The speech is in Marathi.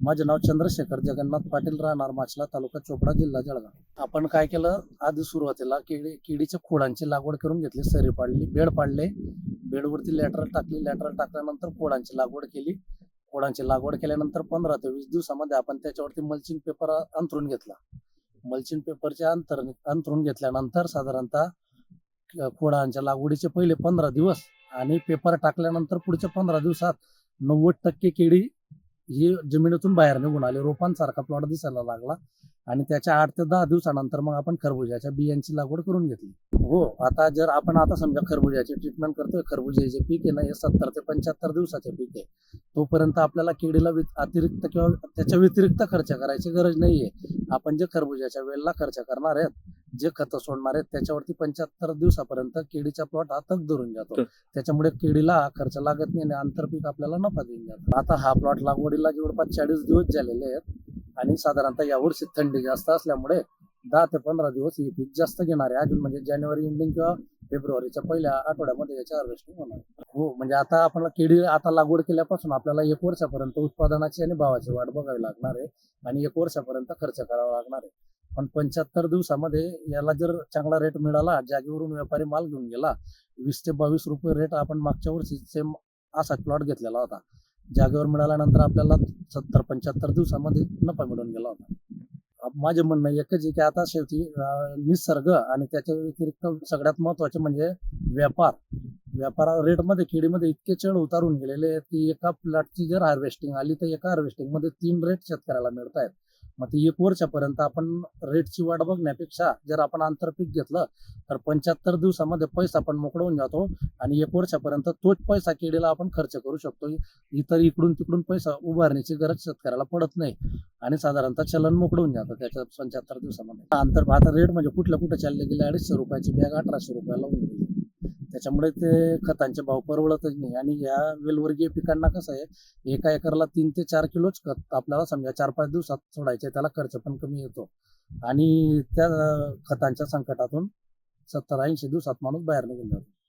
माझे नाव चंद्रशेखर जगन्नाथ पाटील, राहणार माचला, तालुका चोपडा, जिल्हा जळगाव. आपण काय केलं, आधी सुरुवातीला केळीच्या खोडांची लागवड करून घेतली. सरी पाडली, बेड पाडले, बेडवरती लॅटरल टाकली. लॅटरल टाकल्यानंतर खोडांची लागवड केली. खोडांची लागवड केल्यानंतर 15 ते 20 दिवसामध्ये आपण त्याच्यावरती मल्चिंग पेपर अंथरून घेतला. मल्चिंग पेपरचे अंथरून घेतल्यानंतर साधारणतः खोडांच्या लागवडीचे पहिले 15 दिवस आणि पेपर टाकल्यानंतर पुढच्या 15 दिवसात 90% केळी ही जमिनीतून बाहेर निघून आली. रोपांसारखा प्लॉट दिसायला लागला आणि त्याच्या 8 ते 10 दिवसानंतर मग आपण खरबुजाच्या बियांची लागवड करून घेतली. हो, आता समजा खरबुजाची ट्रीटमेंट करतोय. खरबुजाचे पीक आहे ना, हे 70 ते 75 दिवसाचे पीक आहे. तोपर्यंत आपल्याला केळीला अतिरिक्त किंवा त्याच्या व्यतिरिक्त खर्च करायची गरज नाहीये. आपण जे खरबुजाच्या वेळेला खर्च करणार आहेत, जे खतं सोडणार आहेत, त्याच्यावरती 75 दिवसापर्यंत केळीचा प्लॉट हा तग धरून जातो. त्याच्यामुळे केळीला खर्च लागत नाही आणि आंतरपीक आपल्याला नफा देऊन जातो. आता हा प्लॉट लागवडीला जवळपास 40 दिवस झालेले आहेत आणि साधारणतः यावर्षी थंडी जास्त असल्यामुळे 10 ते 15 दिवस हे पीक जास्त घेणार आहे. अजून म्हणजे जानेवारी एंडिंग किंवा फेब्रुवारीच्या पहिल्या आठवड्यामध्ये याची हार्वेस्टिंग होणार. हो, म्हणजे आता आपण केळी लागवड केल्यापासून आपल्याला 1 वर्षापर्यंत उत्पादनाची आणि भावाची वाट बघावी लागणार आहे आणि 1 वर्षापर्यंत खर्च करावा लागणार आहे. पण 75 दिवसामध्ये याला जर चांगला रेट मिळाला, जागेवरून व्यापारी माल घेऊन गेला, 20 ते 22 रुपये रेट आपण मागच्या वर्षी सेम असा प्लॉट घेतलेला होता. जागेवर मिळाल्यानंतर आपल्याला 70-75 दिवसामध्ये नफा मिळून गेला होता. माझे म्हणणं एकच आहे की आता शेवटी निसर्ग आणि त्याच्या व्यतिरिक्त सगळ्यात महत्वाचे म्हणजे व्यापार रेटमध्ये केळीमध्ये इतके चढ उतारून गेलेले आहेत की एका प्लॉटची जर हार्वेस्टिंग आली तर एका हार्वेस्टिंगमध्ये 3 रेट शेतकऱ्याला मिळत आहेत. मग ती 1 वर्षापर्यंत आपण रेटची वाट बघण्यापेक्षा जर आपण आंतरपीक घेतलं तर 75 दिवसामध्ये पैसा पण मोकळून जातो आणि 1 वर्षापर्यंत तोच पैसा केळीला आपण खर्च करू शकतो. इतर इकडून तिकडून पैसा उभारण्याची गरज शेतकऱ्याला पडत नाही आणि साधारणतः चलन मोकळून जातं त्याच्या 75 दिवसामध्ये. आता रेट म्हणजे कुठे चालले गेले, 250 रुपयाची बॅग 1800 रुपयाला होऊन गेली. त्याच्यामुळे ते खतांचे भाव परवडतच नाही आणि या वेलवर्गीय पिकांना कसं आहे, एका एकरला 3 ते 4 किलोच खत आपल्याला समजा 4-5 दिवसात सोडायचे, त्याला खर्च पण कमी येतो आणि त्या खतांच्या संकटातून 70-80 दिवसात माणूस बाहेर निघून जातो.